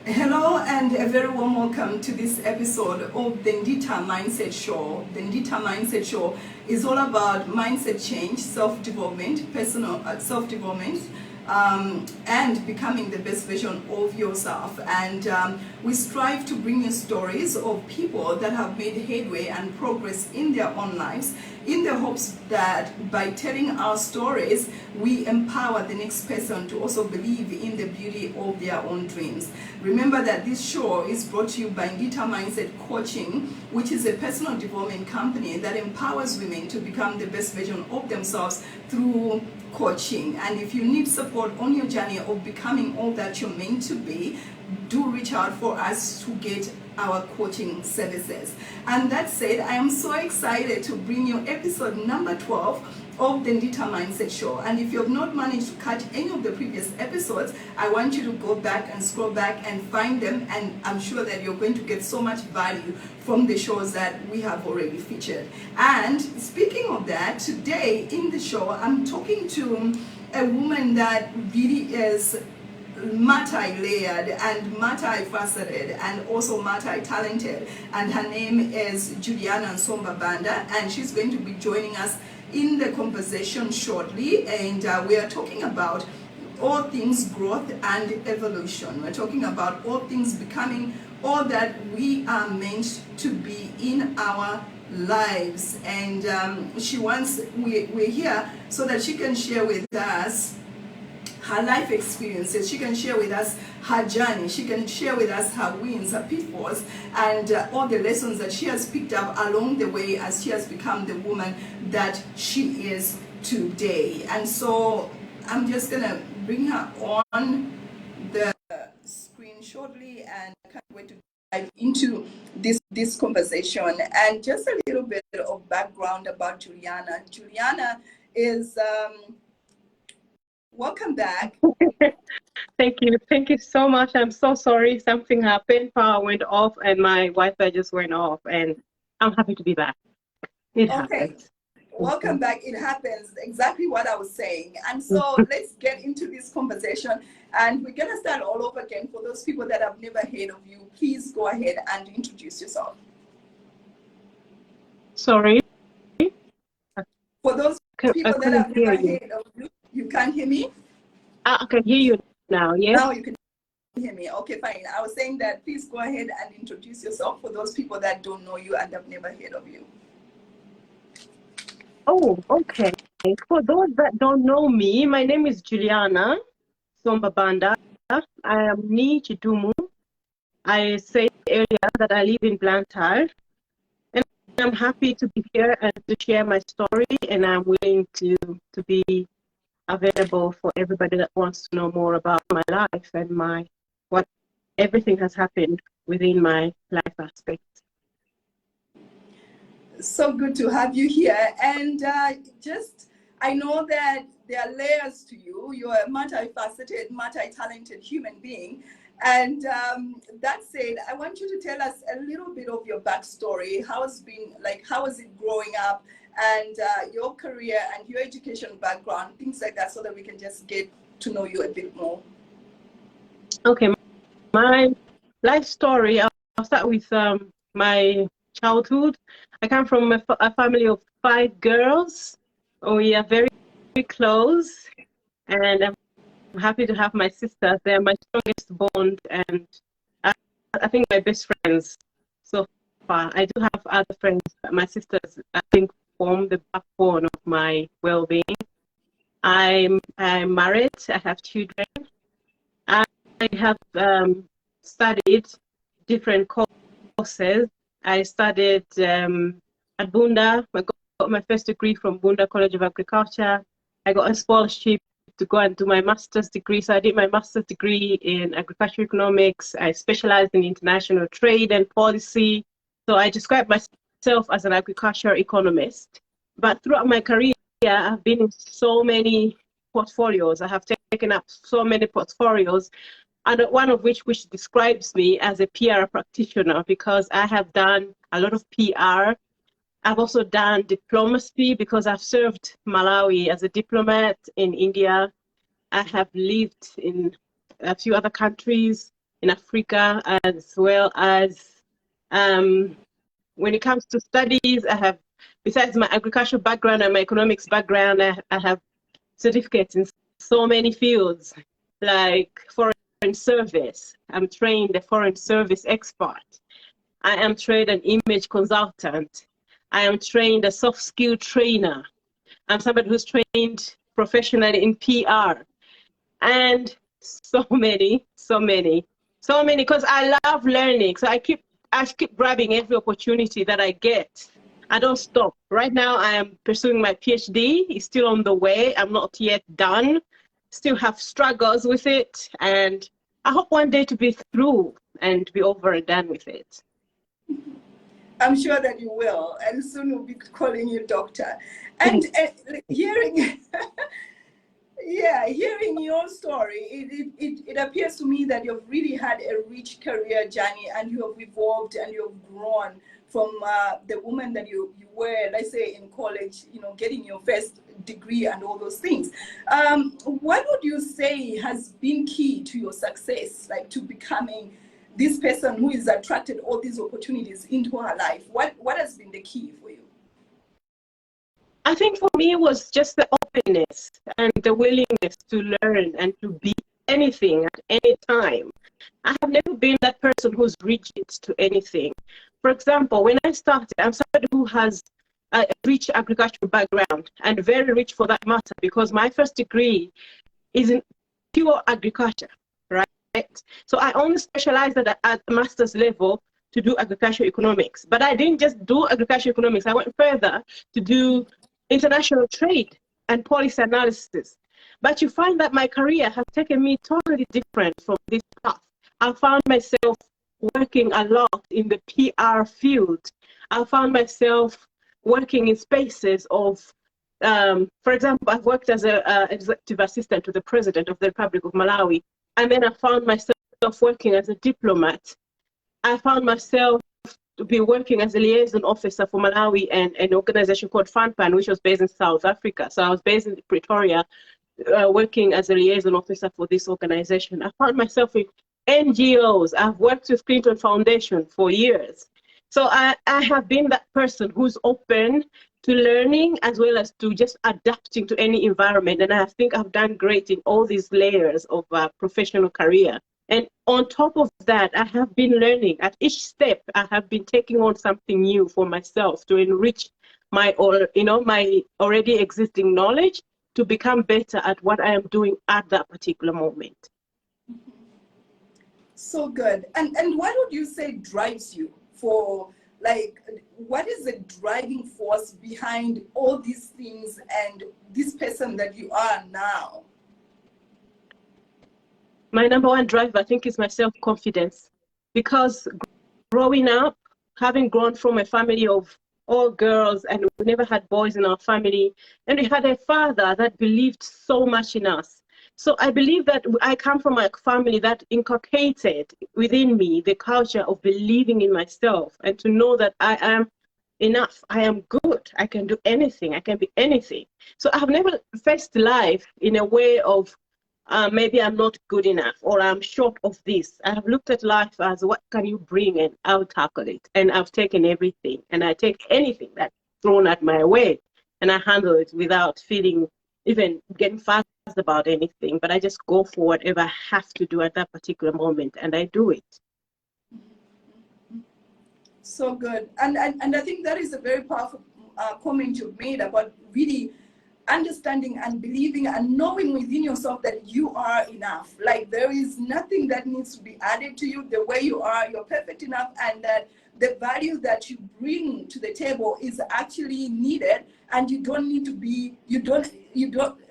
Hello and a very warm welcome to this episode of the Nditha Mindset Show. The Nditha Mindset Show is all about mindset change, self-development, personal self-development, and becoming the best version of yourself. And we strive to bring you stories of people that have made headway and progress in their own lives, in the hopes that by telling our stories, we empower the next person to also believe in the beauty of their own dreams. Remember that this show is brought to you by Nditha Mindset Coaching, which is a personal development company that empowers women to become the best version of themselves through coaching. And if you need support on your journey of becoming all that you're meant to be, do reach out for us to get our coaching services. And that said, I am so excited to bring you episode number 12 of the Nditha Mindset Show. And if you have not managed to catch any of the previous episodes, I want you to go back and scroll back and find them, and I'm sure that you're going to get so much value from the shows that we have already featured. And speaking of that, today in the show, I'm talking to a woman that really is multi-layered and multi-faceted and also multi-talented, and her name is Juliana Nsomba Banda, and she's going to be joining us in the conversation shortly. And we are talking about all things growth and evolution. We're talking about all things becoming all that we are meant to be in our lives. And we're here so that she can share with us her life experiences. She can share with us her journey. She can share with us her wins, her pitfalls, and all the lessons that she has picked up along the way as she has become the woman that she is today. And so I'm just gonna bring her on the screen shortly, and I can't wait to dive into this conversation. And just a little bit of background about Juliana. Juliana is welcome back. Thank you. Thank you so much. I'm so sorry. Something happened. Power went off and my Wi-Fi just went off, and I'm happy to be back. It happens. Welcome back. It happens. Exactly what I was saying. And so let's get into this conversation, and we're going to start all over again. For those people that have never heard of you, please go ahead and introduce yourself. Sorry. For those people that have never heard of you, you can't hear me? I can hear you now, yes? Now you can hear me. Okay, fine. I was saying that please go ahead and introduce yourself for those people that don't know you and have never heard of you. Oh, okay. For those that don't know me, my name is Juliana Nsomba Banda. I am Ni Chidumu. I said earlier that I live in Blantyre, and I'm happy to be here and to share my story, and I'm willing to be available for everybody that wants to know more about my life and what everything has happened within my life aspect. So good to have you here. And I know that there are layers to you. You're a multifaceted, multi-talented human being. And that said, I want you to tell us a little bit of your backstory. How was it growing up, and your career and your education background, things like that, so that we can just get to know you a bit more. Okay, my life story, I'll start with my childhood. I come from a family of 5 girls. We are very, very close, and I'm happy to have my sisters. They're my strongest bond, and I think my best friends so far. I do have other friends, but my sisters, I think, form the backbone of my well-being. I'm married. I have children. I have studied different courses. I studied at Bunda. I got my first degree from Bunda College of Agriculture. I got a scholarship to go and do my master's degree. So I did my master's degree in agriculture economics. I specialized in international trade and policy. So I describe myself as an agriculture economist. But throughout my career, I've been in so many portfolios. I have taken up so many portfolios, and one of which describes me as a PR practitioner, because I have done a lot of PR. I've also done diplomacy because I've served Malawi as a diplomat in India. I have lived in a few other countries, in Africa, as well as when it comes to studies, I have, besides my agricultural background and my economics background, I have certificates in so many fields, like foreign service. I'm trained a foreign service expert. I am trained an image consultant. I am trained a soft skill trainer. I'm somebody who's trained professionally in PR, and so many, because I love learning. So I keep grabbing every opportunity that I get. I don't stop. Right now, I am pursuing my PhD. It's still on the way. I'm not yet done. Still have struggles with it. And I hope one day to be through and be over and done with it. I'm sure that you will. And soon we'll be calling you doctor. And hearing... Yeah, hearing your story, it appears to me that you've really had a rich career journey, and you have evolved and you have grown from the woman that you were, let's say, in college, you know, getting your first degree and all those things. What would you say has been key to your success, like to becoming this person who is attracted all these opportunities into her life? What has been the key for you? I think for me it was just the openness and the willingness to learn and to be anything at any time. I have never been that person who's rigid to anything. For example, when I started, I'm somebody who has a rich agricultural background, and very rich for that matter, because my first degree is in pure agriculture, right? So I only specialized at the master's level to do agricultural economics. But I didn't just do agricultural economics. I went further to do international trade and policy analysis. But you find that my career has taken me totally different from this path. I found myself working a lot in the PR field. I found myself working in spaces of, for example, I've worked as an executive assistant to the President of the Republic of Malawi. And then I found myself working as a diplomat. I found myself to be working as a liaison officer for Malawi and an organization called FANPAN, which was based in South Africa. So I was based in Pretoria, working as a liaison officer for this organization. I found myself in NGOs. I've worked with Clinton Foundation for years. So I have been that person who's open to learning as well as to just adapting to any environment. And I think I've done great in all these layers of professional career. And on top of that, I have been learning. At each step, I have been taking on something new for myself to enrich my already existing knowledge to become better at what I am doing at that particular moment. So good. And what would you say drives you for, like, what is the driving force behind all these things and this person that you are now? My number one drive, I think, is my self-confidence. Because growing up, having grown from a family of all girls, and we never had boys in our family, and we had a father that believed so much in us. So I believe that I come from a family that inculcated within me the culture of believing in myself and to know that I am enough, I am good, I can do anything, I can be anything. So I have never faced life in a way of maybe I'm not good enough or I'm short of this. I have looked at life as what can you bring and I'll tackle it. And I've taken everything and I take anything that's thrown at my way and I handle it without feeling even getting fast about anything. But I just go for whatever I have to do at that particular moment and I do it. So good. And I think that is a very powerful comment you've made about really understanding and believing and knowing within yourself that you are enough. Like there is nothing that needs to be added to you. The way you are, you're perfect enough, and that the value that you bring to the table is actually needed, and you don't need to be, you don't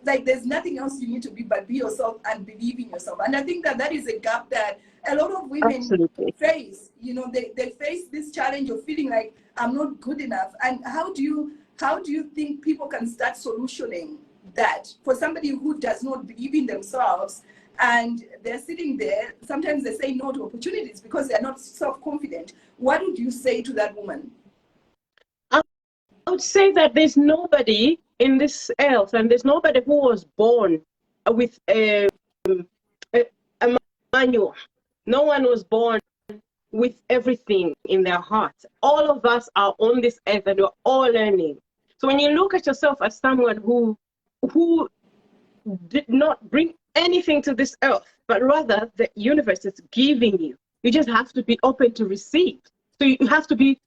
like, there's nothing else you need to be but be yourself and believe in yourself. And I think that that is a gap that a lot of women Absolutely. face. You know, they face this challenge of feeling like I'm not good enough. And how do you think people can start solutioning that for somebody who does not believe in themselves and they're sitting there? Sometimes they say no to opportunities because they're not self-confident. What would you say to that woman? I would say that there's nobody in this earth, and there's nobody who was born with a manual. No one was born with everything in their hearts. All of us are on this earth and we're all learning. So when you look at yourself as someone who did not bring anything to this earth, but rather the universe is giving you, you just have to be open to receive. So you have to be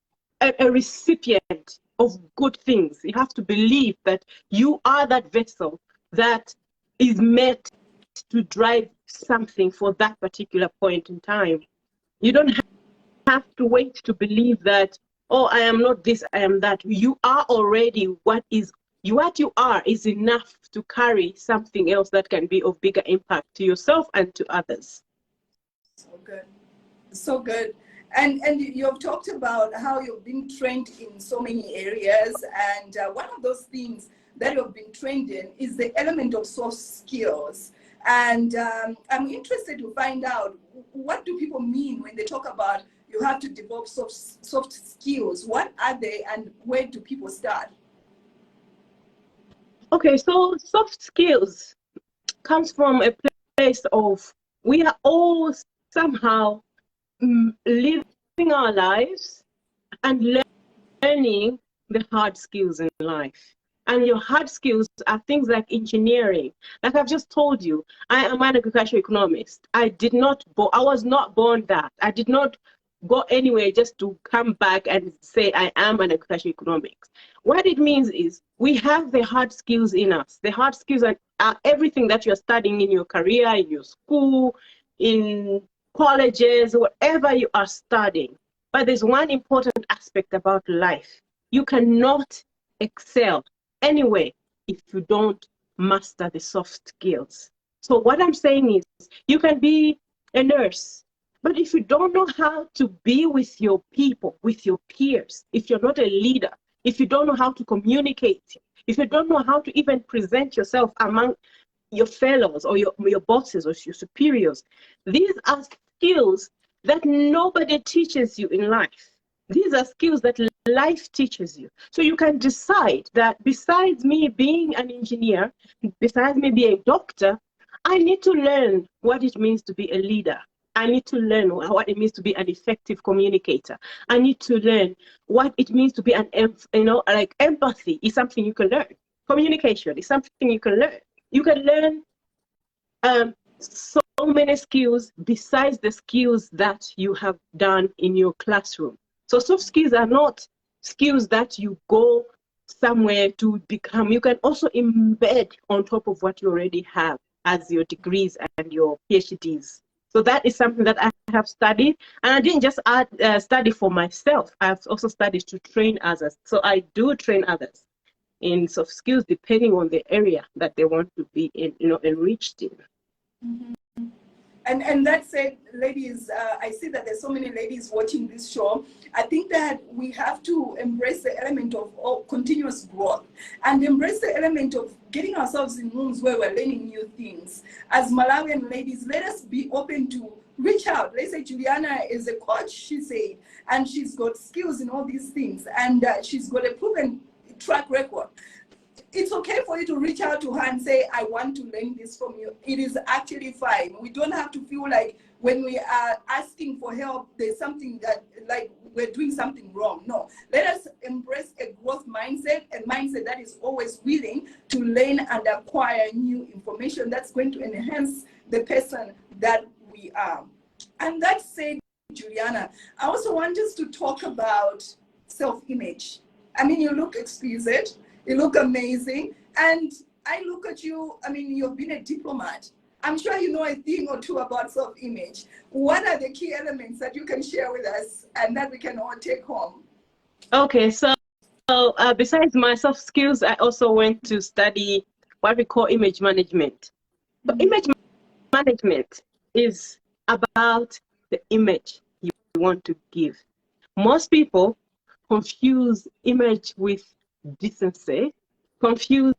a recipient of good things. You have to believe that you are that vessel that is meant to drive something for that particular point in time. You don't have to wait to believe that, oh, I am not this, I am that. You are already what you are is enough to carry something else that can be of bigger impact to yourself and to others. So good. So good. And you've talked about how you've been trained in so many areas. And one of those things that you've been trained in is the element of soft skills. And I'm interested to find out, what do people mean when they talk about you have to develop soft skills? What are they and where do people start? Okay, so soft skills comes from a place of we are all somehow living our lives and learning the hard skills in life. And your hard skills are things like engineering. Like I've just told you, I am an agricultural economist. I was not born that. I did not go anywhere just to come back and say I am an agricultural economist. What it means is we have the hard skills in us. The hard skills are everything that you're studying in your career, in your school, in colleges, whatever you are studying. But there's one important aspect about life. You cannot excel anyway if you don't master the soft skills. So what I'm saying is you can be a nurse, but if you don't know how to be with your people, with your peers, if you're not a leader, if you don't know how to communicate, if you don't know how to even present yourself among your fellows or your bosses or your superiors, these are skills that nobody teaches you in life. These are skills that life teaches you. So you can decide that besides me being an engineer, besides me being a doctor, I need to learn what it means to be a leader. I need to learn what it means to be an effective communicator. I need to learn what it means to be like empathy is something you can learn. Communication is something you can learn. You can learn so many skills besides the skills that you have done in your classroom. So soft skills are not skills that you go somewhere to become. You can also embed on top of what you already have as your degrees and your PhDs. So that is something that I have studied. And I didn't just study for myself. I've also studied to train others. So I do train others in soft skills depending on the area that they want to be enriched in. Mm-hmm. And that said, ladies, I see that there's so many ladies watching this show. I think that we have to embrace the element of continuous growth and embrace the element of getting ourselves in rooms where we're learning new things. As Malawian ladies, let us be open to reach out. Let's say Juliana is a coach, she said, and she's got skills in all these things, and she's got a proven track record. It's okay for you to reach out to her and say, I want to learn this from you. It is actually fine. We don't have to feel like when we are asking for help, there's something that like we're doing something wrong. No, let us embrace a growth mindset, a mindset that is always willing to learn and acquire new information that's going to enhance the person that we are. And that said, Juliana, I also want us to talk about self-image. I mean, you look exquisite. You look amazing. And I look at you, I mean, you've been a diplomat. I'm sure you know a thing or two about self-image. What are the key elements that you can share with us and that we can all take home? Okay, so besides my soft skills, I also went to study what we call image management. But image management is about the image you want to give. Most people confuse image with decency, confuse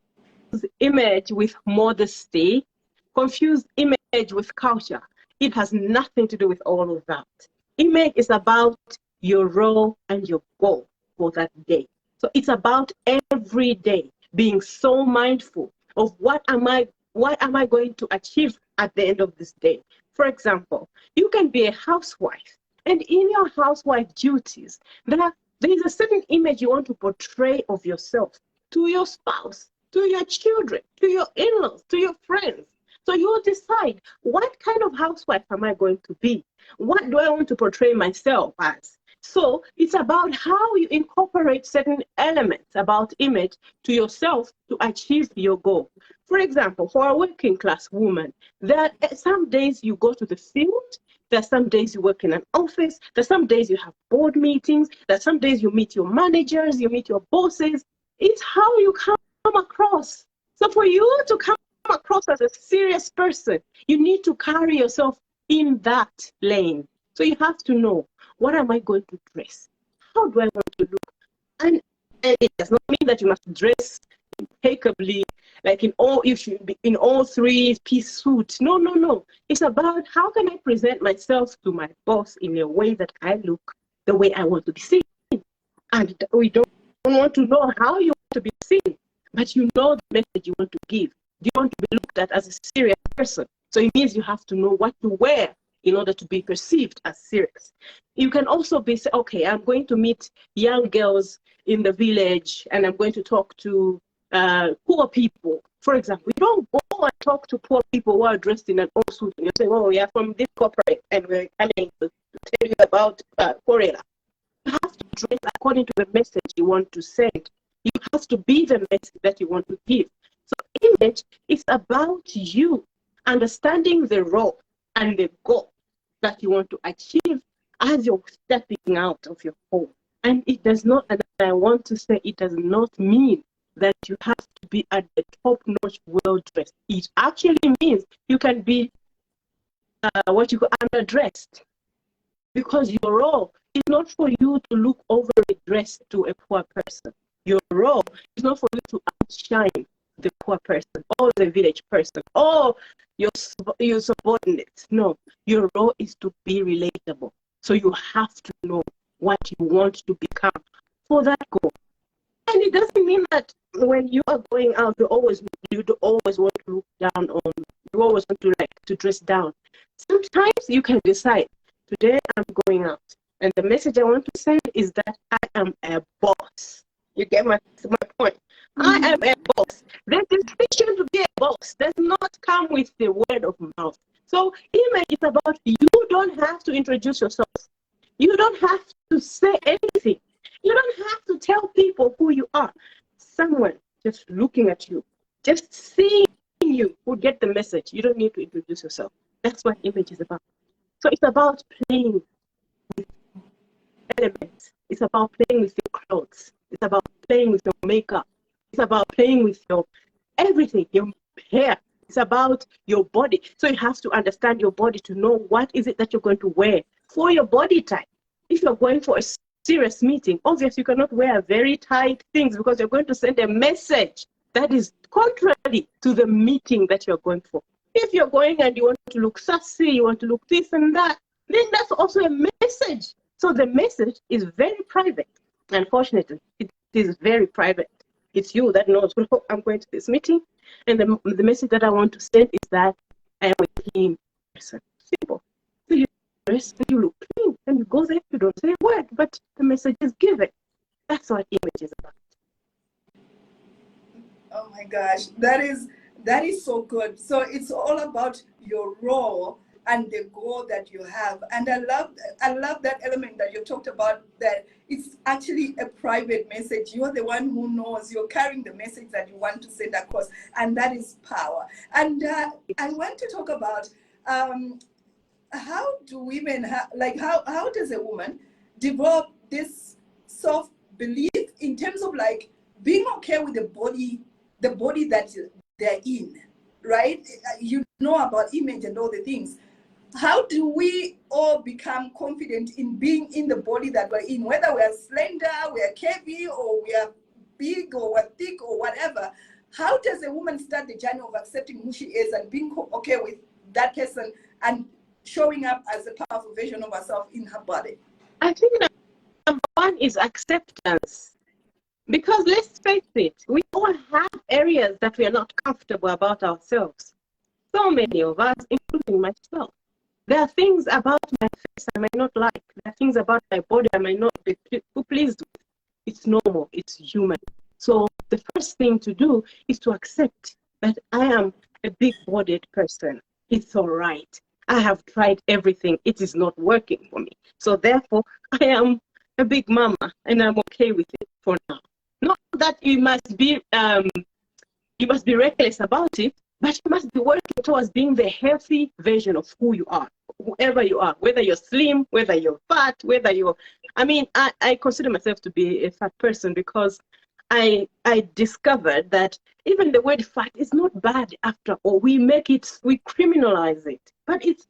image with modesty, confuse image with culture. It has nothing to do with all of that. Image is about your role and your goal for that day. So it's about every day being so mindful of what am I going to achieve at the end of this day. For example, you can be a housewife, and in your housewife duties, there is a certain image you want to portray of yourself to your spouse, to your children, to your in-laws, to your friends. So you decide, what kind of housewife am I going to be? What do I want to portray myself as? So it's about how you incorporate certain elements about image to yourself to achieve your goal. For example, for a working class woman, there are some days you go to the field, there are some days you work in an office, there are some days you have board meetings, there are some days you meet your managers, you meet your bosses. It's how you come across. So for you to come across as a serious person, you need to carry yourself in that lane. So you have to know, what am I going to dress? How do I want to look? And it does not mean that you must dress impeccably, like you should be in all three-piece suits. No, no, no. It's about, how can I present myself to my boss in a way that I look the way I want to be seen? And we don't want to know how you want to be seen, but you know the message you want to give. You want to be looked at as a serious person. So it means you have to know what to wear in order to be perceived as serious. You can also be, okay, I'm going to meet young girls in the village and I'm going to talk to poor people. For example, you don't go and talk to poor people who are dressed in an old suit and you're saying, oh, we are from this corporate and we're coming to tell you about Korea. You have to dress according to the message you want to send. You have to be the message that you want to give. So image is about you understanding the role and the goal that you want to achieve as you're stepping out of your home. And it does not, and I want to say, it does not mean that you have to be at the top-notch, well-dressed. It actually means you can be what you call underdressed, because your role is not for you to look overly dressed to a poor person. Your role is not for you to outshine the poor person or the village person or your subordinates. No, your role is to be relatable. So you have to know what you want to become for that goal. And it doesn't mean that when you are going out, you always want to look down on, you always want to like to dress down. Sometimes you can decide, today I'm going out, and the message I want to send is that I am a boss. You get my point? I am a boss. The decision to be a boss does not come with the word of mouth. So image is about, you don't have to introduce yourself. You don't have to say anything. You don't have to tell people who you are. Someone just looking at you, just seeing you will get the message. You don't need to introduce yourself. That's what image is about. So it's about playing with elements. It's about playing with your clothes. It's about playing with your makeup. It's about playing with your everything, your hair. It's about your body. So you have to understand your body to know what is it that you're going to wear for your body type. If you're going for a serious meeting, obviously you cannot wear very tight things because you're going to send a message that is contrary to the meeting that you're going for. If you're going and you want to look sassy, you want to look this and that, then that's also a message. So the message is very private. Unfortunately, it is very private. It's you that knows, oh, I'm going to this meeting, and the message that I want to send is that I am a clean person. Simple. So you dress and you look clean, and you go there, you don't say a word, but the message is given. That's what image is about. Oh my gosh, that is so good. So it's all about your role and the goal that you have. And I love that element that you talked about, that it's actually a private message. You're the one who knows. You're carrying the message that you want to send across, and that is power. And I want to talk about how do women how does a woman develop this self-belief in terms of like being okay with the body that they're in, right? You know about image and all the things. How do we all become confident in being in the body that we're in, whether we are slender, we are curvy, or we are big, or we're thick, or whatever? How does a woman start the journey of accepting who she is and being okay with that person and showing up as a powerful version of herself in her body? I think that number one is acceptance. Because let's face it, we all have areas that we are not comfortable about ourselves. So many of us, including myself. There are things about my face I might not like. There are things about my body I might not be pleased with. It's normal. It's human. So the first thing to do is to accept that I am a big-bodied person. It's all right. I have tried everything. It is not working for me. So therefore, I am a big mama, and I'm okay with it for now. Not that you must be reckless about it, but you must be working towards being the healthy version of who you are, whoever you are, whether you're slim, whether you're fat, whether you're, I consider myself to be a fat person because I discovered that even the word fat is not bad after all. We criminalize it, but it's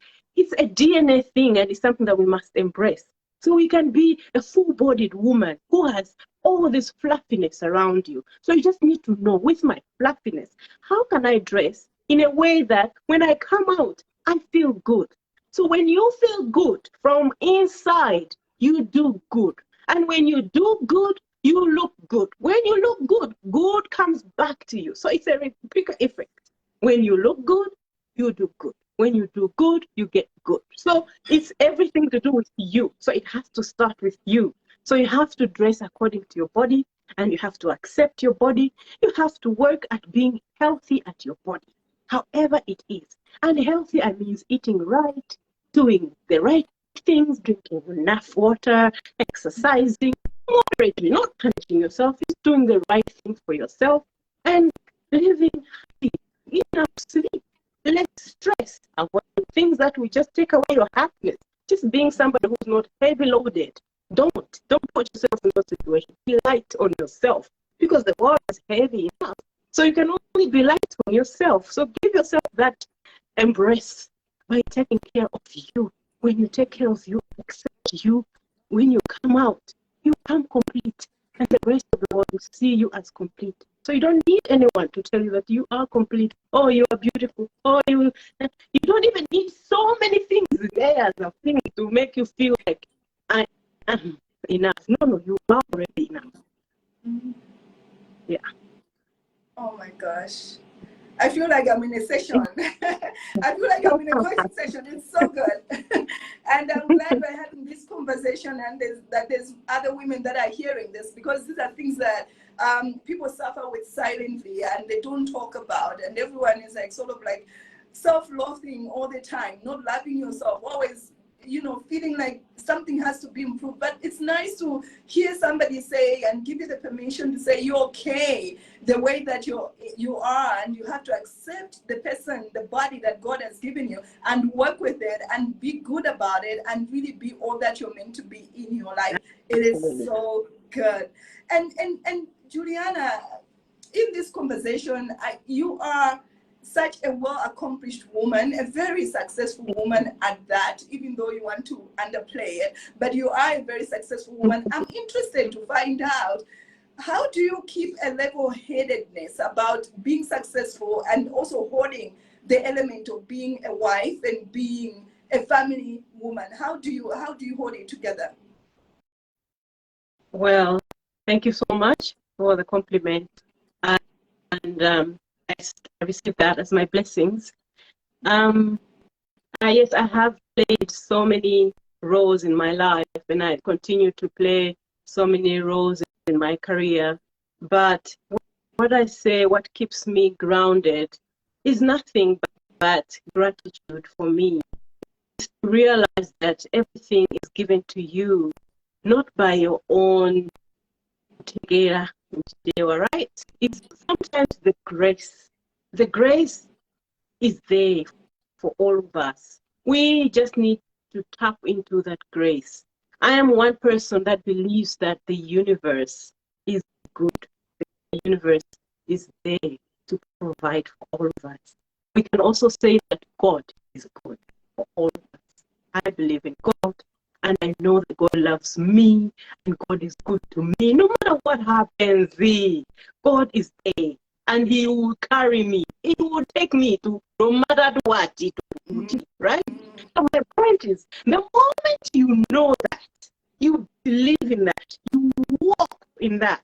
a DNA thing, and it's something that we must embrace. So we can be a full-bodied woman who has all this fluffiness around you. So you just need to know, with my fluffiness, how can I dress in a way that when I come out, I feel good? So when you feel good from inside, you do good. And when you do good, you look good. When you look good, good comes back to you. So it's a reciprocal effect. When you look good, you do good. When you do good, you get good. So it's everything to do with you. So it has to start with you. So you have to dress according to your body, and you have to accept your body. You have to work at being healthy at your body, however it is. And healthy, I mean eating right, doing the right things, drinking enough water, exercising moderately, not punishing yourself, just doing the right thing for yourself, and living happy, enough sleep, less stress, avoiding things that will just take away your happiness. Just being somebody who's not heavy loaded. Don't put yourself in those situations. Be light on yourself, because the world is heavy enough. So you can only be light on yourself. So give yourself that embrace by taking care of you. When you take care of you, accept you, when you come out, you come complete, and the rest of the world will see you as complete. So you don't need anyone to tell you that you are complete, or you are beautiful, or you don't even need so many things, layers of things to make you feel like I am enough. No, you are already enough. Mm-hmm. Yeah. Oh my gosh. I feel like I'm in a session. I feel like I'm in a coaching session. It's so good. And I'm glad we're having this conversation, and there's other women that are hearing this, because these are things that people suffer with silently and they don't talk about. And everyone is like sort of like self-loathing all the time, not loving yourself, always feeling like something has to be improved. But it's nice to hear somebody say and give you the permission to say you're okay the way that you are, and you have to accept the person, the body that God has given you, and work with it and be good about it and really be all that you're meant to be in your life. It is so good. And Juliana, in this conversation, you are such a well-accomplished woman, a very successful woman at that, even though you want to underplay it, but you are a very successful woman. I'm interested to find out, how do you keep a level-headedness about being successful and also holding the element of being a wife and being a family woman? How do you hold it together? Well, thank you so much for the compliment. And I received that as my blessings. Yes, I have played so many roles in my life, and I continue to play so many roles in my career. But what keeps me grounded is nothing but gratitude for me. It's to realize that everything is given to you, not by your own together, right? It's sometimes the grace. The grace is there for all of us. We just need to tap into that grace. I am one person that believes that the universe is good. The universe is there to provide for all of us. We can also say that God is good for all of us. I believe in God, and I know that God loves me, and God is good to me. No matter what happens, God is there, and He will carry me. He will take me to no matter what it will do, right? So my point is, the moment you know that, you believe in that, you walk in that,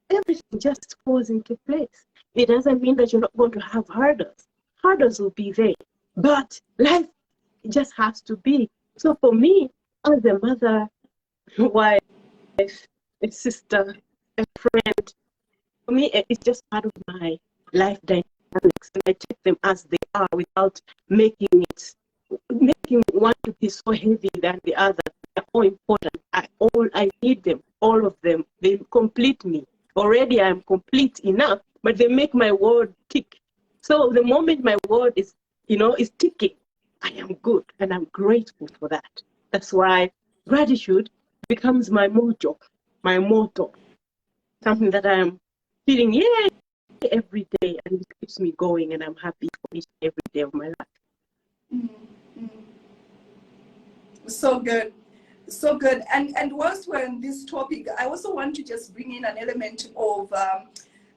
everything just falls into place. It doesn't mean that you're not going to have hurdles. Hurdles will be there, but life It just has to be. So for me, as a mother, wife, a sister, a friend, for me, it's just part of my life dynamics, and I take them as they are without making one to be so heavy than the other. They're all important. I need them, all of them. They complete me. Already I'm complete enough, but they make my world tick. So the moment my world is ticking, I am good, and I'm grateful for that. That's why gratitude becomes my mojo, my motto, something that I'm feeling every day, and it keeps me going, and I'm happy for each and every day of my life. Mm-hmm. So good. So good. And whilst we're on this topic, I also want to just bring in an element of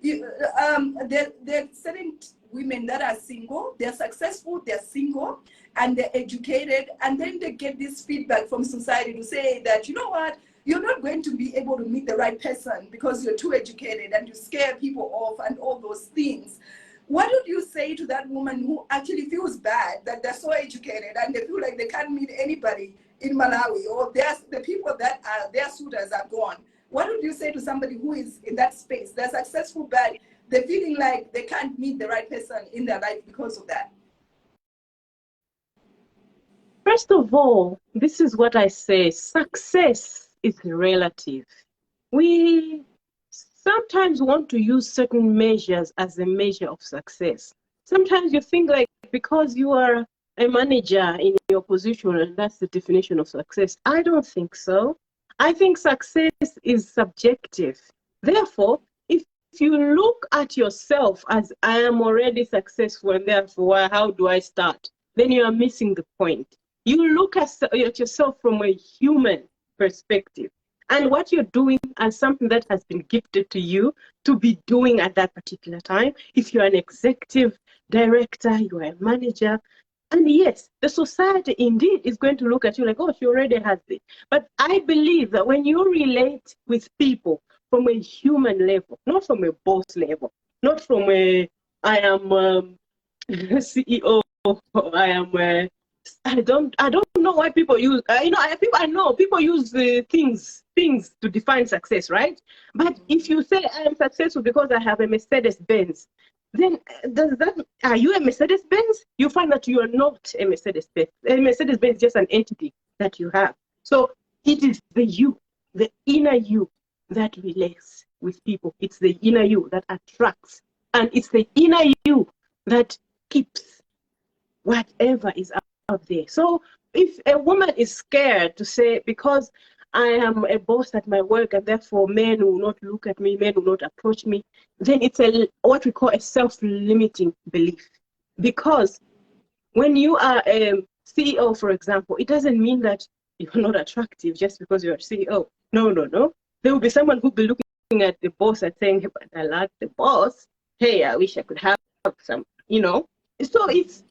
there are certain women that are single, they're successful, they're single, and they're educated, and then they get this feedback from society to say that, you know what, you're not going to be able to meet the right person because you're too educated, and you scare people off and all those things. What would you say to that woman who actually feels bad that they're so educated and they feel like they can't meet anybody in Malawi, or the people that are their suitors are gone? What would you say to somebody who is in that space? They're successful, but they're feeling like they can't meet the right person in their life because of that? First of all, this is what I say: success is relative. We sometimes want to use certain measures as a measure of success. Sometimes you think like because you are a manager in your position and that's the definition of success. I don't think so. I think success is subjective. Therefore, if you look at yourself as I am already successful and therefore how do I start, then you are missing the point. You look at yourself from a human perspective, and what you're doing as something that has been gifted to you to be doing at that particular time. If you're an executive director, you're a manager, and yes, the society indeed is going to look at you like, oh, she already has it. But I believe that when you relate with people from a human level, not from a boss level, not from I am CEO, I am I don't know why people use I know people use things to define success, right? But if you say I am successful because I have a Mercedes Benz, then does that are you a Mercedes Benz? You find that you are not a Mercedes Benz. A Mercedes Benz is just an entity that you have. So it is the inner you that relates with people. It's the inner you that attracts, and it's the inner you that keeps whatever is out there. So if a woman is scared to say, because I am a boss at my work and therefore men will not look at me, men will not approach me, then it's what we call a self-limiting belief. Because when you are a CEO, for example, it doesn't mean that you're not attractive just because you're a CEO. No. There will be someone who'll be looking at the boss and saying, hey, but I like the boss. Hey, I wish I could have some, So it's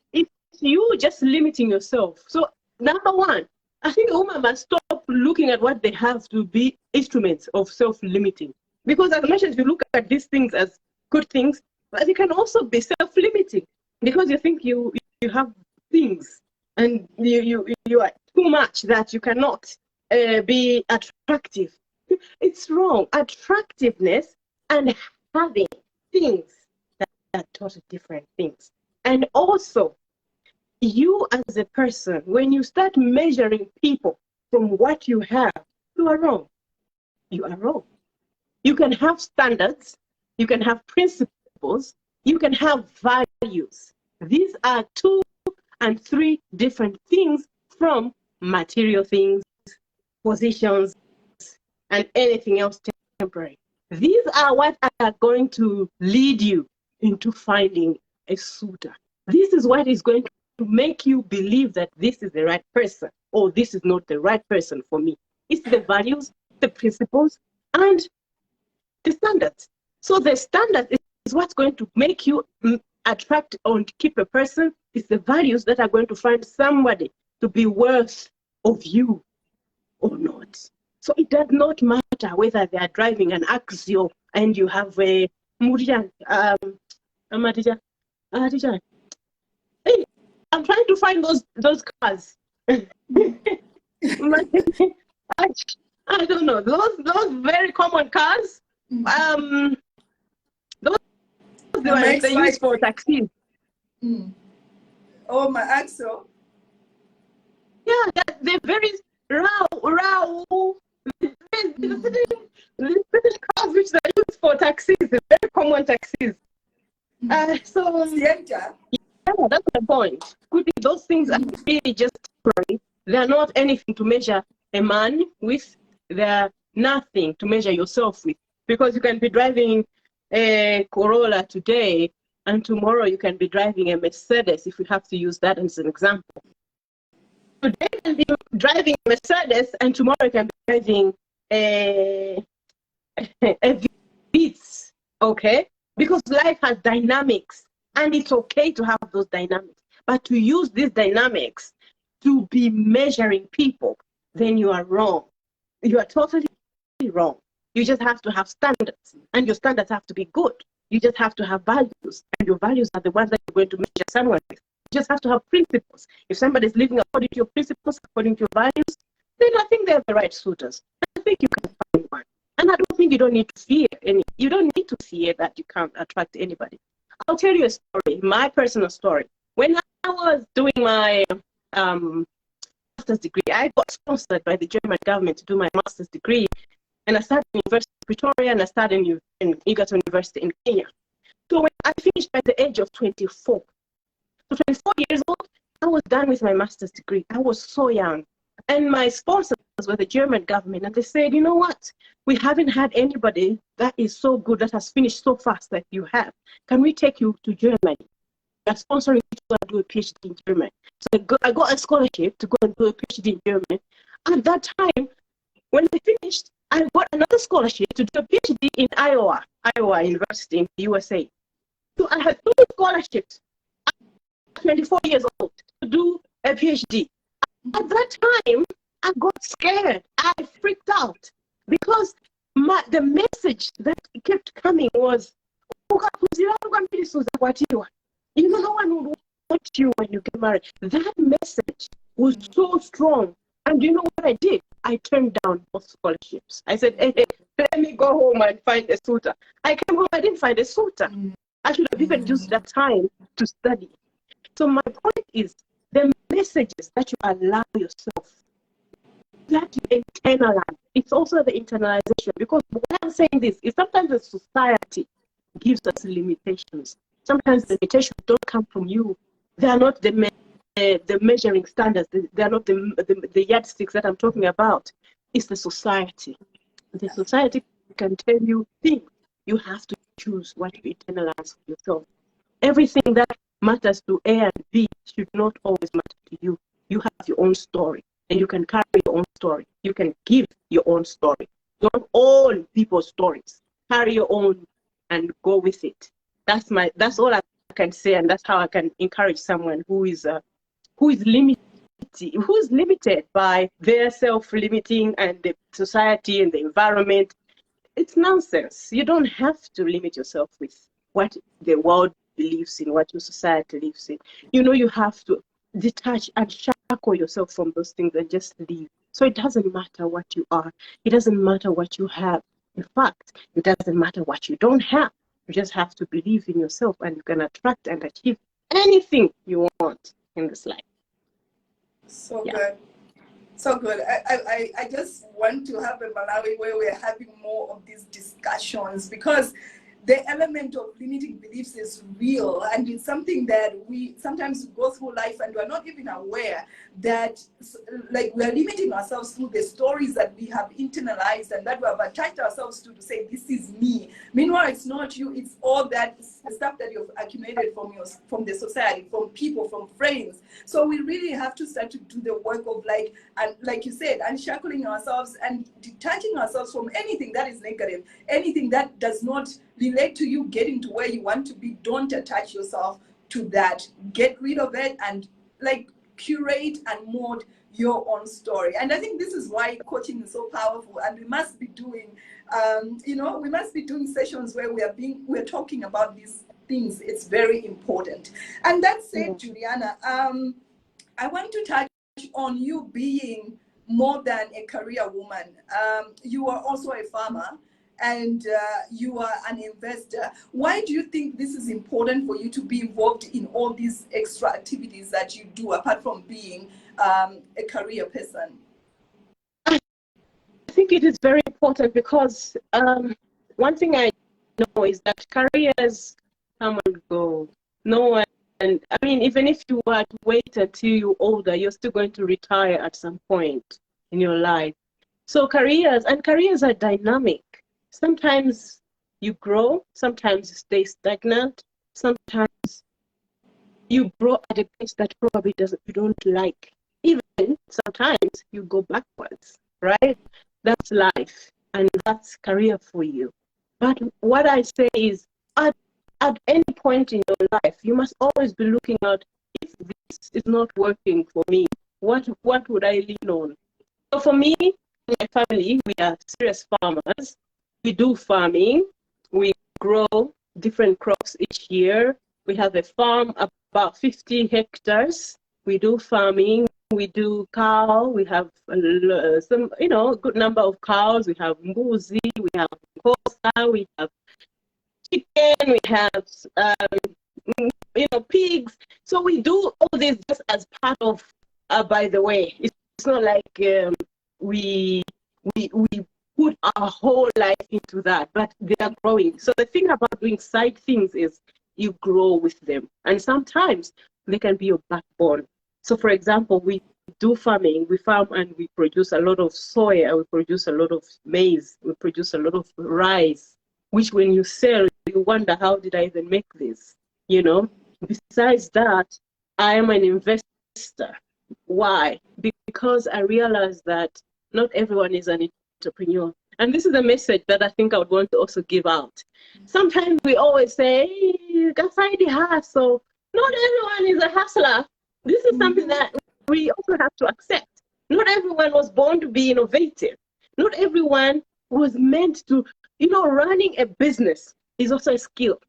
you just limiting yourself. So number one, I think a woman must stop looking at what they have to be instruments of self-limiting. Because as much as you look at these things as good things, but they can also be self-limiting because you think you have things and you are too much that you cannot be attractive. It's wrong. Attractiveness and having things are totally different things. And also, you as a person, when you start measuring people from what you have, you are wrong. You are wrong. You can have standards, you can have principles, you can have values. These are 2 and 3 different things from material things, positions, and anything else temporary. These are what are going to lead you into finding a suitor. This is what is going to make you believe that this is the right person or this is not the right person for me. It's the values, the principles, and the standards. So the standard is what's going to make you attract or keep a person. It's the values that are going to find somebody to be worth of you or not. So it does not matter whether they are driving an Axio and you have a I'm trying to find those cars. I, I don't know, those very common cars. Those the ones they use for taxis. Oh, my Axel. Yeah, they're very raw. These cars which they use for taxis, they're very common taxis. So yeah, that's the point. Could be those things are really just temporary. They're not anything to measure a man with. They're nothing to measure yourself with. Because you can be driving a Corolla today, and tomorrow you can be driving a Mercedes, if we have to use that as an example. Today you can be driving a Mercedes, and tomorrow you can be driving a Beats, okay? Because life has dynamics, and it's okay to have those dynamics. But to use these dynamics to be measuring people, then you are wrong. You are totally wrong. You just have to have standards, and your standards have to be good. You just have to have values, and your values are the ones that you're going to measure someone with. You just have to have principles. If somebody's living according to your principles, according to your values, then I think they're the right suitors. I think you can find one. And I don't think you don't need to fear any. You don't need to fear that you can't attract anybody. I'll tell you a story, my personal story. When I was doing my master's degree, I got sponsored by the German government to do my master's degree. And I started in University of Pretoria, and I started in Egerton University in Kenya. So when I finished at the age of 24, so 24 years old, I was done with my master's degree. I was so young. And my sponsors were the German government, and they said, you know what? We haven't had anybody that is so good, that has finished so fast like you have. Can we take you to Germany? They're sponsoring you to go and do a PhD in Germany. So I got a scholarship to go and do a PhD in Germany. At that time, when I finished, I got another scholarship to do a PhD in Iowa University in the USA. So I had 2 scholarships at 24 years old to do a PhD. At that time, I got scared. I freaked out because the message that kept coming was, you know, no one would want you when you get married. That message was so strong. And you know what I did? I turned down both scholarships. I said, hey, let me go home and find a suitor. I came home, I didn't find a suitor. I should have even used that time to study. So my point is, the messages that you allow yourself, that you internalize, it's also the internalization. Because when I'm saying this, is sometimes the society gives us limitations. Sometimes the limitations don't come from you. They are not the measuring standards. They are not the yardsticks that I'm talking about. It's the society. The society can tell you things. You have to choose what you internalize for yourself. Everything that matters to A and B should not always matter to you. You have your own story, and you can carry your own story. You can give your own story. Don't own people's stories. Carry your own and go with it. That's all I can say, and that's how I can encourage someone who is limited by their self-limiting and the society and the environment. It's nonsense. You don't have to limit yourself with what the world believes in, what your society lives in. You know, you have to detach and shackle yourself from those things and just live. So it doesn't matter what you are. It doesn't matter what you have. In fact, it doesn't matter what you don't have. You just have to believe in yourself, and you can attract and achieve anything you want in this life. So good. So good. I just want to have a Malawi where we're having more of these discussions, because the element of limiting beliefs is real, and it's something that we sometimes go through life and we're not even aware that, like, we're limiting ourselves through the stories that we have internalized and that we have attached ourselves to say, this is me. Meanwhile, it's not you. It's all that stuff that you've accumulated from the society, from people, from friends. So we really have to start to do the work of, like you said, unshackling ourselves and detaching ourselves from anything that is negative, anything that does not relate to you getting to where you want to be. Don't attach yourself to that. Get rid of it and curate and mold your own story. And I think this is why coaching is so powerful, and we must be doing we must be doing sessions where we're talking about these things, it's very important. And that said, Juliana, I want to touch on you being more than a career woman. You are also a farmer, and you are an investor. Why do you think this is important for you to be involved in all these extra activities that you do apart from being a career person? I think it is very important because one thing I know is that careers come and go. No one, and I mean, even if you were to wait until you're older, you're still going to retire at some point in your life. So careers are dynamic. Sometimes you grow, sometimes you stay stagnant, sometimes you grow at a pace that probably you don't like. Even sometimes you go backwards, right? That's life, and that's career for you. But what I say is, at any point in your life, you must always be looking at, if this is not working for me, what would I lean on? So for me, my family, we are serious farmers. We do farming. We grow different crops each year. We have a farm about 50 hectares. We do farming. We do cow. We have some, a good number of cows. We have mbuzi. We have kosa. We have chicken. We have pigs. So we do all this just as part of. By the way, it's not like we put our whole life into that, but they are growing. So the thing about doing side things is you grow with them, and sometimes they can be your backbone. So for example, we do farming, we farm and we produce a lot of soya, we produce a lot of maize, we produce a lot of rice, which when you sell, you wonder, how did I even make this? Besides that, I am an investor. Why? Because I realized that not everyone is an entrepreneur. And this is a message that I think I would want to also give out. Sometimes we always say, hey, Gasaidi hustle. Not everyone is a hustler. This is something that we also have to accept. Not everyone was born to be innovative. Not everyone was meant to, running a business is also a skill.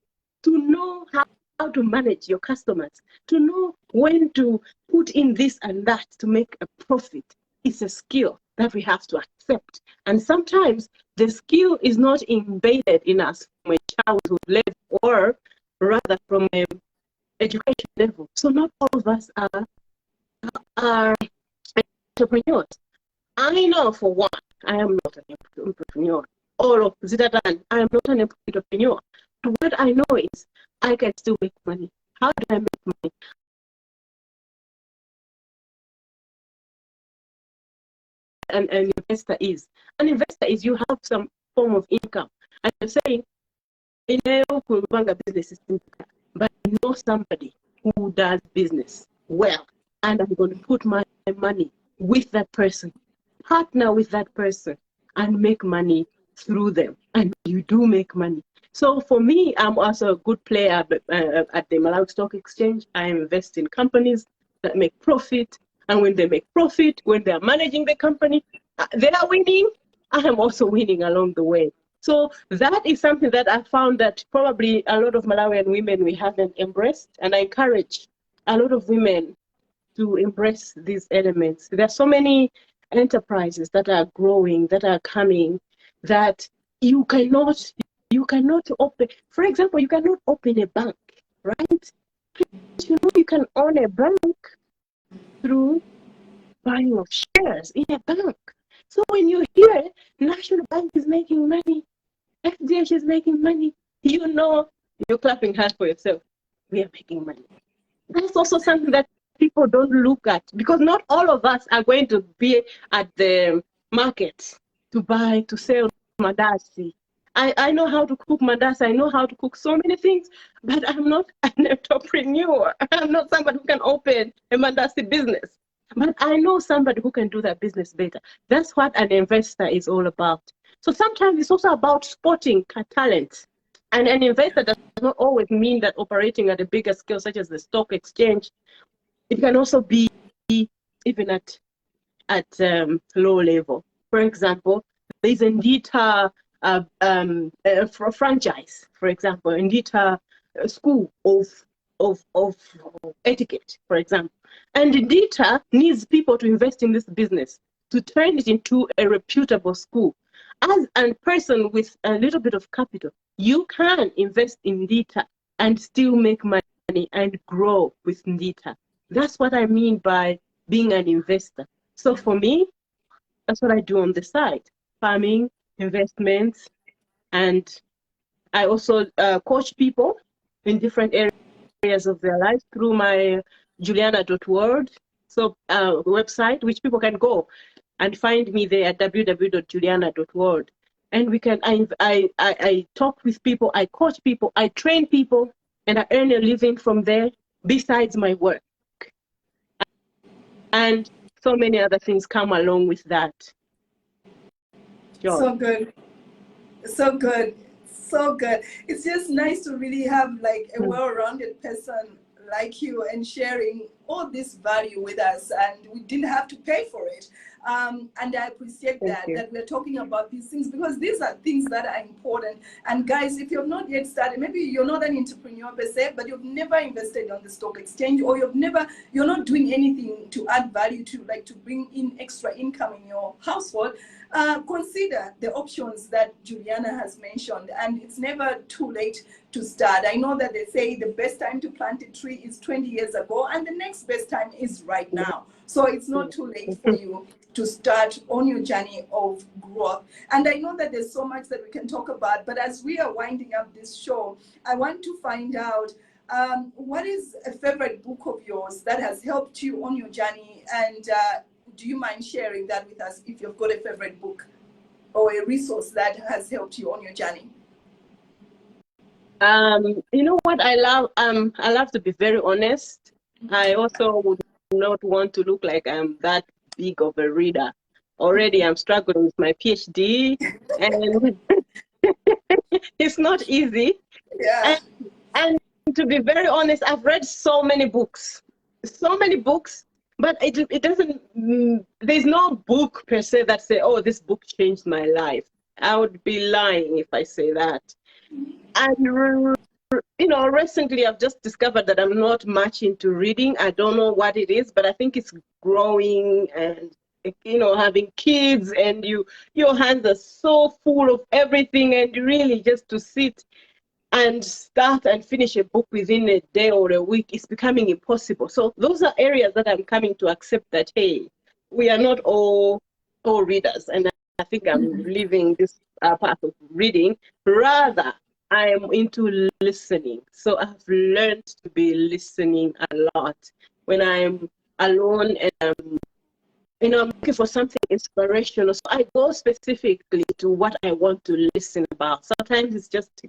To know how to manage your customers, to know when to put in this and that to make a profit, is a skill that we have to accept. And sometimes the skill is not embedded in us from a childhood level, or rather from an education level. So not all of us are entrepreneurs. I know for one, I am not an entrepreneur. All of Zidane, I am not an entrepreneur. But what I know is I can still make money. How do I make money? An investor is. An investor is you have some form of income. And you're saying, business is simple, but I know somebody who does business well, and I'm going to put my money with that person, partner with that person, and make money through them. And you do make money. So for me, I'm also a good player at the Malawi Stock Exchange. I invest in companies that make profit. And when they make profit, when they're managing the company, they are winning. I am also winning along the way. So that is something that I found that probably a lot of Malawian women, we haven't embraced. And I encourage a lot of women to embrace these elements. There are so many enterprises that are growing, that are coming, that you cannot open. For example, you cannot open a bank, right? You can own a bank through buying of shares in a bank. So when you hear National Bank is making money, FDH is making money, you're clapping hands for yourself. We are making money. That's also something that people don't look at, because not all of us are going to be at the market to sell mandasi. I know how to cook mandasi. I know how to cook so many things, but I'm not an entrepreneur. I'm not somebody who can open a mandasi business. But I know somebody who can do that business better. That's what an investor is all about. So sometimes it's also about spotting talent. And an investor does not always mean that operating at a bigger scale, such as the stock exchange. It can also be even at low level. For example, there's a Nditha franchise, for example. Nditha a school of etiquette, for example. And Nditha needs people to invest in this business to turn it into a reputable school. As a person with a little bit of capital, you can invest in Nditha and still make money and grow with Nditha. That's what I mean by being an investor. So for me, that's what I do on the side: farming, investments, and I also coach people in different areas of their lives through my juliana.world website, which people can go and find me there at www.juliana.world. And we can I talk with people, I coach people, I train people, and I earn a living from there besides my work. And so many other things come along with that. So good. So good. So good. It's just nice to really have like a well-rounded person like you and sharing all this value with us, and we didn't have to pay for it. And I appreciate that we're talking about these things, because these are things that are important. And guys, if you've not yet started, maybe you're not an entrepreneur per se, but you've never invested on the stock exchange, or you're not doing anything to add value to bring in extra income in your household. Consider the options that Juliana has mentioned, and it's never too late to start. I know that they say the best time to plant a tree is 20 years ago, and the next best time is right now. So it's not too late for you to start on your journey of growth. And I know that there's so much that we can talk about, but as we are winding up this show, I want to find out what is a favorite book of yours that has helped you on your journey, and do you mind sharing that with us if you've got a favorite book or a resource that has helped you on your journey? You know what I love to be very honest. I also would not want to look like I'm that big of a reader. Already I'm struggling with my PhD, and it's not easy. Yeah. And to be very honest, I've read so many books, but it doesn't, there's no book per se that say, oh, this book changed my life. I would be lying if I say that. And recently I've just discovered that I'm not much into reading. I don't know what it is, but I think it's growing, and having kids, and your hands are so full of everything, and really just to sit and start and finish a book within a day or a week is becoming impossible. So those are areas that I'm coming to accept that, hey, we are not all readers, and I think I'm leaving this path of reading. Rather, I'm into listening. So I've learned to be listening a lot. When I'm alone and I'm looking for something inspirational, so I go specifically to what I want to listen about. Sometimes it's just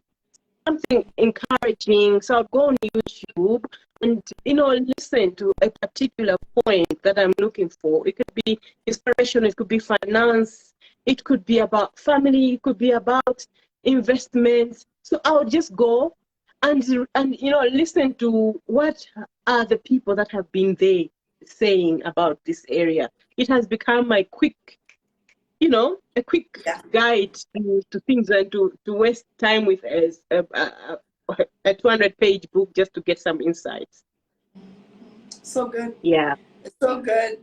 something encouraging, so I'll go on YouTube and listen to a particular point that I'm looking for. It could be inspiration, it could be finance, it could be about family, it could be about investments. So I'll just go and listen to what are the people that have been there saying about this area. It has become my quick guide to things, and to waste time with a 200-page book just to get some insights. So good. Yeah. So good.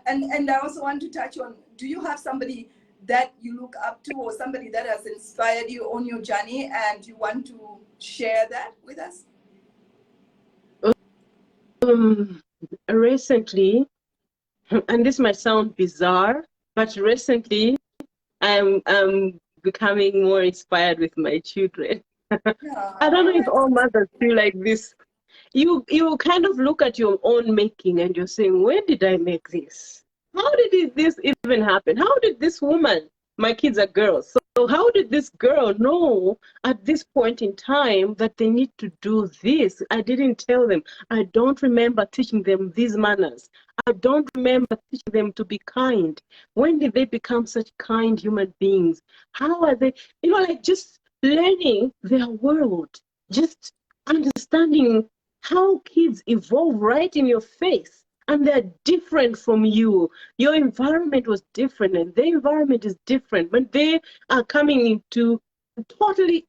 And I also want to touch on, do you have somebody that you look up to, or somebody that has inspired you on your journey, and you want to share that with us? Recently, and this might sound bizarre, but recently I'm becoming more inspired with my children. I don't know if all mothers feel like this. You kind of look at your own making and you're saying, when did I make this? How did this even happen? How did this woman, my kids are girls, so how did this girl know at this point in time that they need to do this? I didn't tell them. I don't remember teaching them these manners. I don't remember teaching them to be kind. When did they become such kind human beings? How are they, just learning their world, just understanding how kids evolve right in your face, and they're different from you. Your environment was different, and their environment is different. When they are coming into totally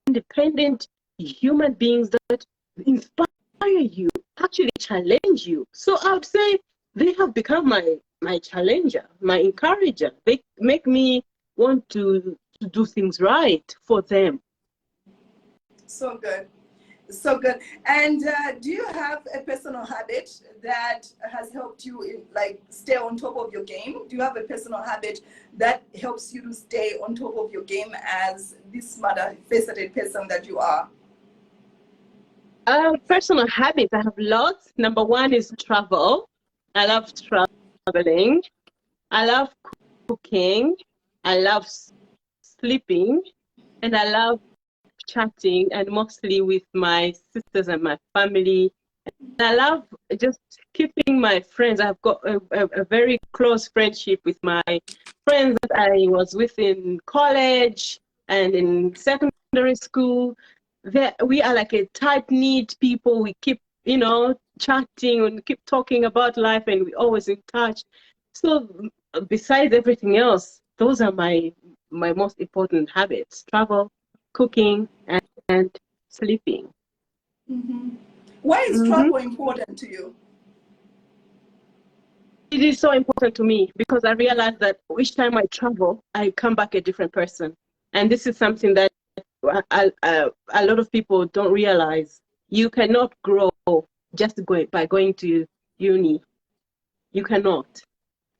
independent human beings that inspire you, actually challenge you. So I would say they have become my challenger, my encourager. They make me want to do things right for them. So good. So good. And do you have a personal habit that has helped you like stay on top of your game? Do you have a personal habit that helps you to stay on top of your game as this multifaceted person that you are? Personal habits, I have lots. Number one is travel. I love traveling. I love cooking. I love sleeping. And I love chatting, and mostly with my sisters and my family. I love just keeping my friends. I've got a very close friendship with my friends that I was with in college and in secondary school. We are like a tight-knit people. We keep, chatting and keep talking about life, and we're always in touch. So besides everything else, those are my most important habits: travel, cooking, and sleeping. Mm-hmm. Why is Mm-hmm. travel important to you? It is so important to me because I realize that each time I travel, I come back a different person. And this is something that a lot of people don't realize. You cannot grow just by going to uni. You cannot.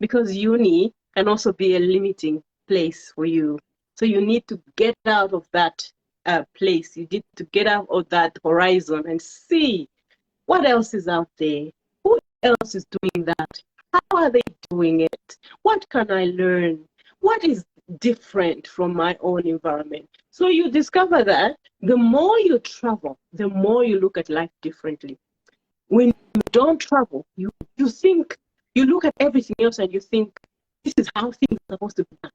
Because uni can also be a limiting place for you. So you need to get out of that place. You need to get out of that horizon and see what else is out there. Who else is doing that? How are they doing it? What can I learn? What is different from my own environment? So you discover that the more you travel, the more you look at life differently. When you don't travel, you think, you look at everything else and you think, this is how things are supposed to be done.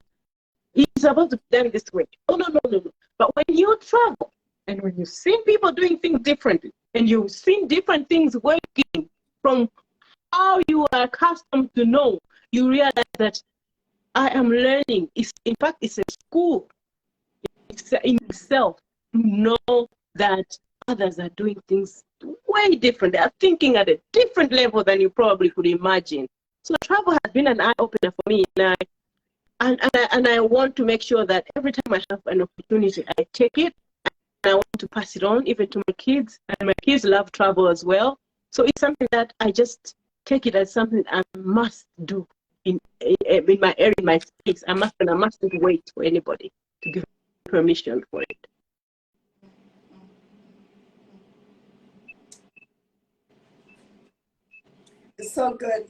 It's supposed to be done this way. Oh, no, no, no, no. But when you travel and when you've seen people doing things differently and you've seen different things working from how you are accustomed to know, you realize that I am learning. In fact, it's a school in itself to know that others are doing things way different. They are thinking at a different level than you probably could imagine. So travel has been an eye-opener for me, and I want to make sure that every time I have an opportunity, I take it, and I want to pass it on even to my kids. And my kids love travel as well. So it's something that I just take it as something I must do in my area, in my space. I mustn't wait for anybody to give permission for it. So good.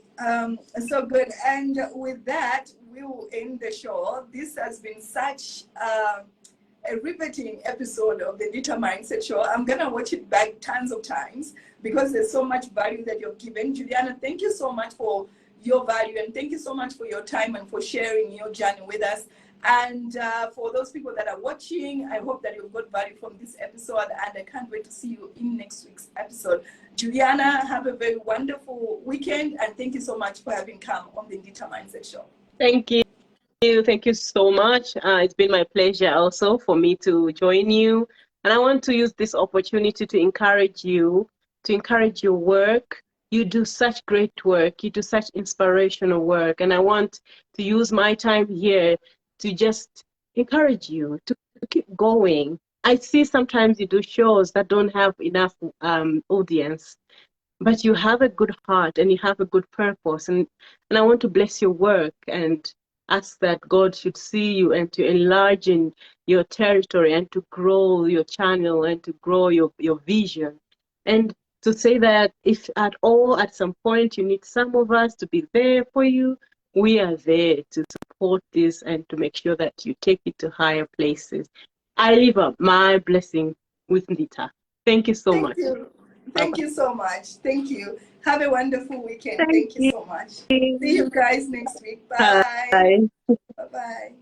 So good. And with that, we will end the show. This has been such a riveting episode of the Nditha Mindset Show. I'm going to watch it back tons of times because there's so much value that you've given. Juliana, thank you so much for your value, and thank you so much for your time and for sharing your journey with us. And for those people that are watching, I hope that you've got value from this episode, and I can't wait to see you in next week's episode. Juliana, have a very wonderful weekend, and thank you so much for having come on the Nditha Mindset Show. Thank you. Thank you so much. It's been my pleasure also for me to join you. And I want to use this opportunity to encourage you, to encourage your work. You do such great work. You do such inspirational work. And I want to use my time here to just encourage you to keep going. I see sometimes you do shows that don't have enough audience, but you have a good heart and you have a good purpose. And I want to bless your work and ask that God should see you and to enlarge in your territory and to grow your channel and to grow your vision. And to say that if at some point you need some of us to be there for you, we are there to support this and to make sure that you take it to higher places. I leave up my blessing with Nditha. Thank you so much. Thank you so much. Thank you. Have a wonderful weekend. Thank you so much. See you guys next week. Bye. Bye. Bye-bye.